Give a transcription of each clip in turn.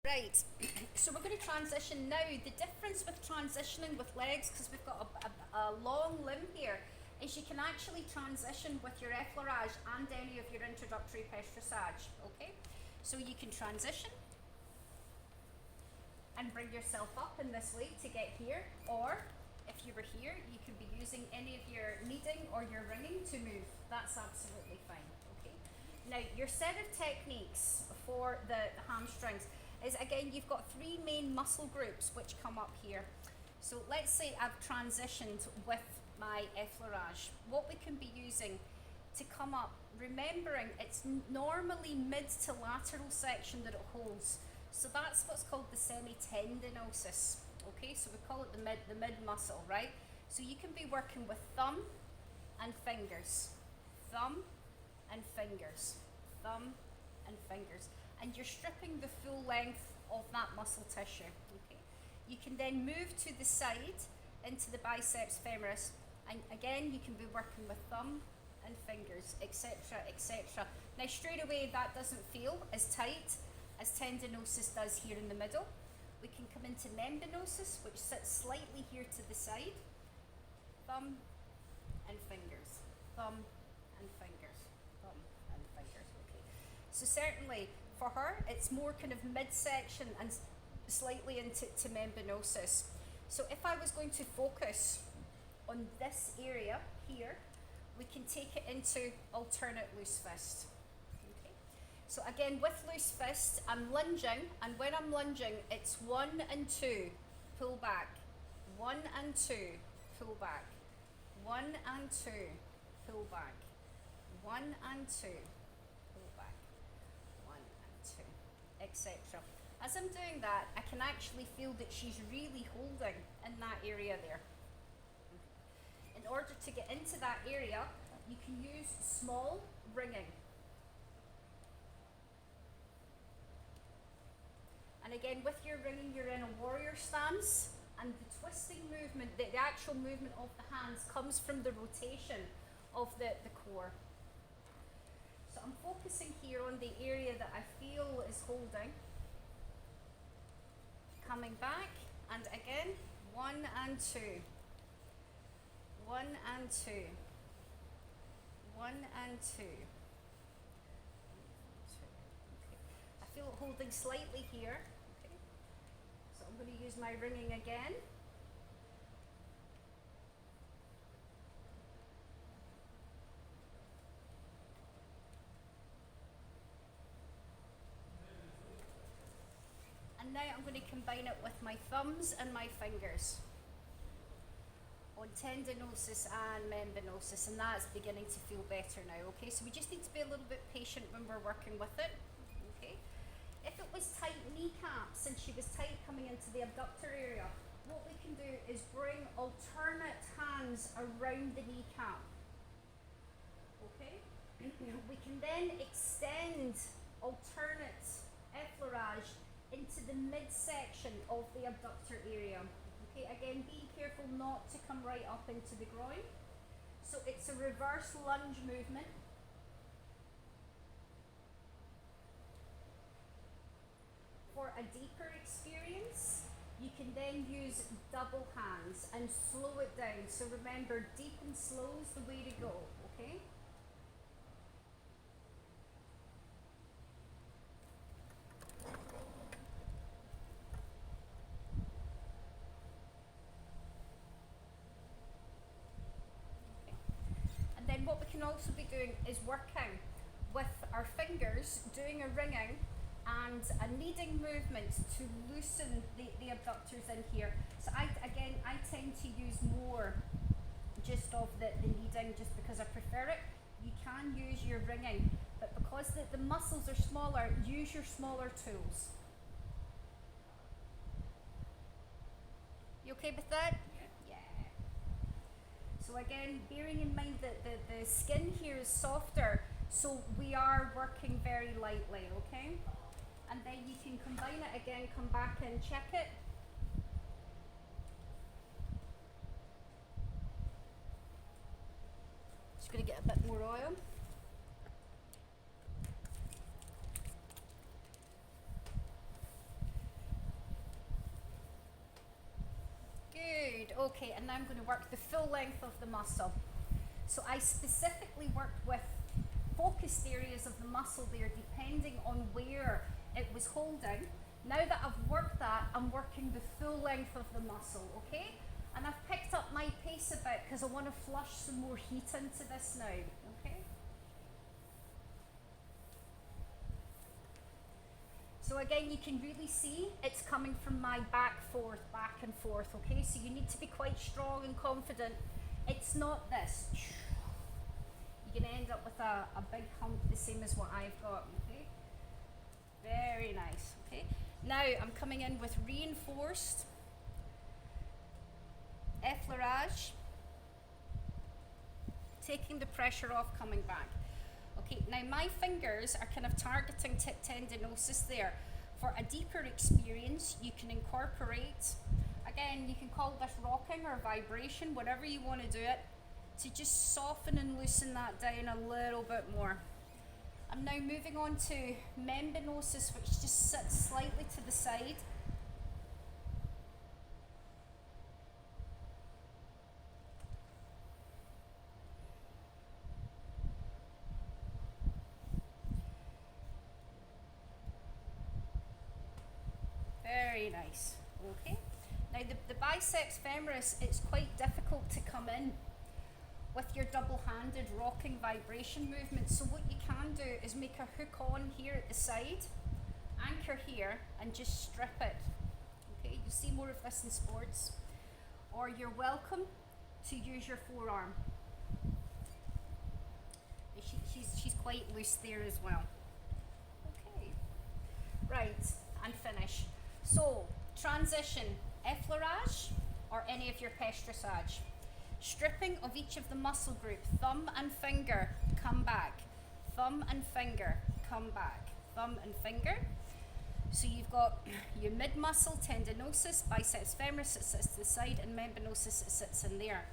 Right, so we're going to transition now. The difference with transitioning with legs, because we've got a long limb here, is you can actually transition with your effleurage and any of your introductory pêche dressage, okay? So you can transition and bring yourself up in this way to get here, or if you were here, you could be using any of your leading or your ringing to move. That's absolutely fine, okay? Now, your set of techniques for the hamstrings is, again, you've got three main muscle groups which come up here. So let's say I've transitioned with my effleurage. What we can be using to come up, remembering it's normally mid to lateral section that it holds. So that's what's called the semitendinosus. Okay, so we call it the mid muscle, right? So you can be working with thumb and fingers, thumb and fingers, thumb and fingers, and you're stripping the full length of that muscle tissue. Okay, you can then move to the side into the biceps femoris, and again you can be working with thumb and fingers, etc., etc. Now straight away that doesn't feel as tight as tendinosus does here in the middle. We can come into membranosus, which sits slightly here to the side. Thumb and fingers, thumb and fingers, thumb and fingers. Okay, so certainly for her it's more kind of midsection and slightly into membranosus. So if I was going to focus on this area here, we can take it into alternate loose fist. Okay. So again, with loose fist, I'm lunging, and when I'm lunging, it's 1 and 2, pull back, 1 and 2, pull back, 1 and 2, pull back, 1 and 2, pull back, 1 and 2, etc. As I'm doing that, I can actually feel that she's really holding in that area there. In order to get into that area, you can use small ringing. And again, with your ringing, you're in a warrior stance, and the twisting movement, the actual movement of the hands comes from the rotation of the core. So I'm focusing here on the area that I feel is holding. Coming back, and again, 1 and 2. 1 and 2. 1 and 2. Okay. I feel it holding slightly here. Okay. So I'm going to use my ringing again. And now I'm going to combine it with my thumbs and my fingers on tendinosus and membranosus, and that's beginning to feel better now. Okay, so we just need to be a little bit patient when we're working with it. Okay, if it was tight kneecaps and she was tight coming into the abductor area, what we can do is bring alternate hands around the kneecap. Okay, we can then extend alternate effleurage into the midsection of the abductor area. Okay, again, be careful not to come right up into the groin. So it's a reverse lunge movement. For a deeper experience, you can then use double hands and slow it down. So remember, deep and slow is the way to go, okay? And then what we can also be doing is working with our fingers, doing a ringing and a kneading movement to loosen the abductors in here. So I tend to use more just of the kneading just because I prefer it. You can use your ringing, but because the muscles are smaller, use your smaller tools. You okay with that? Yeah. So again, bearing in mind that the skin here is softer, so we are working very lightly, okay? And then you can combine it again, come back and check it. Just going to get a bit more oil. Okay, and now I'm going to work the full length of the muscle. So I specifically worked with focused areas of the muscle there depending on where it was holding. Now that I've worked that, I'm working the full length of the muscle, okay? And I've picked up my pace a bit because I want to flush some more heat into this now, okay? So again, you can really see it's coming from my back and forth, okay? So you need to be quite strong and confident. It's not this. You're going to end up with a big hump, the same as what I've got, okay? Very nice, okay? Now I'm coming in with reinforced effleurage, taking the pressure off, coming back. Okay, now my fingers are kind of targeting tip tendinosis there. For a deeper experience, you can incorporate, again, you can call this rocking or vibration, whatever you want to do it, to just soften and loosen that down a little bit more. I'm now moving on to membranosus, which just sits slightly to the side. Very nice, okay. Now the biceps femoris, it's quite difficult to come in with your double-handed rocking vibration movement. So what you can do is make a hook on here at the side, anchor here, and just strip it. Okay, you'll see more of this in sports. Or you're welcome to use your forearm. She's quite loose there as well. Okay, right, and finish. So, transition, effleurage, or any of your pes-dressage. Stripping of each of the muscle group, thumb and finger, come back. Thumb and finger, come back. Thumb and finger. So you've got your mid-muscle, tendinosus, biceps femoris that sits to the side, and membranosus that sits in there.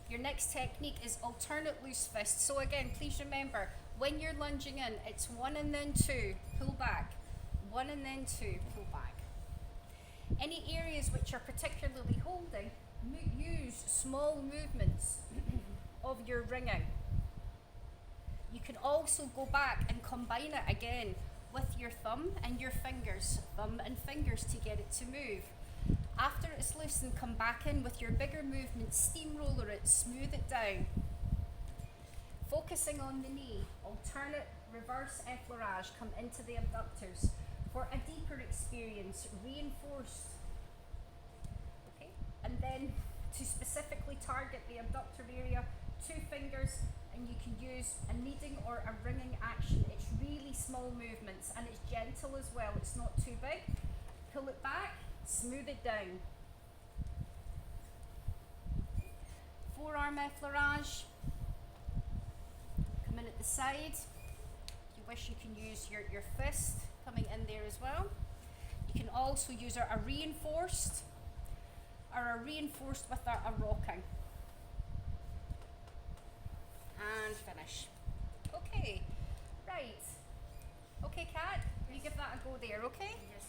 Your next technique is alternate loose fist. So again, please remember, when you're lunging in, it's 1 and then 2, pull back. 1 and then 2, pull back. Any areas which are particularly holding, use small movements of your ringing. You can also go back and combine it again with your thumb and your fingers, thumb and fingers, to get it to move. After it's loosened, come back in with your bigger movement, steamroller it, smooth it down. Focusing on the knee, alternate reverse effleurage, come into the abductors. For a deeper experience, reinforced. Okay, and then to specifically target the abductor area, 2 fingers, and you can use a kneading or a ringing action. It's really small movements and it's gentle as well, it's not too big. Pull it back, smooth it down. Forearm effleurage, come in at the side. If you wish, you can use your fist coming in there as well. You can also use a reinforced with a rocking. And finish. Okay, right. Okay, Kat, you give that a go there, okay? Yes.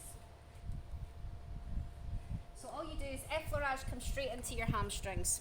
So all you do is effleurage comes straight into your hamstrings.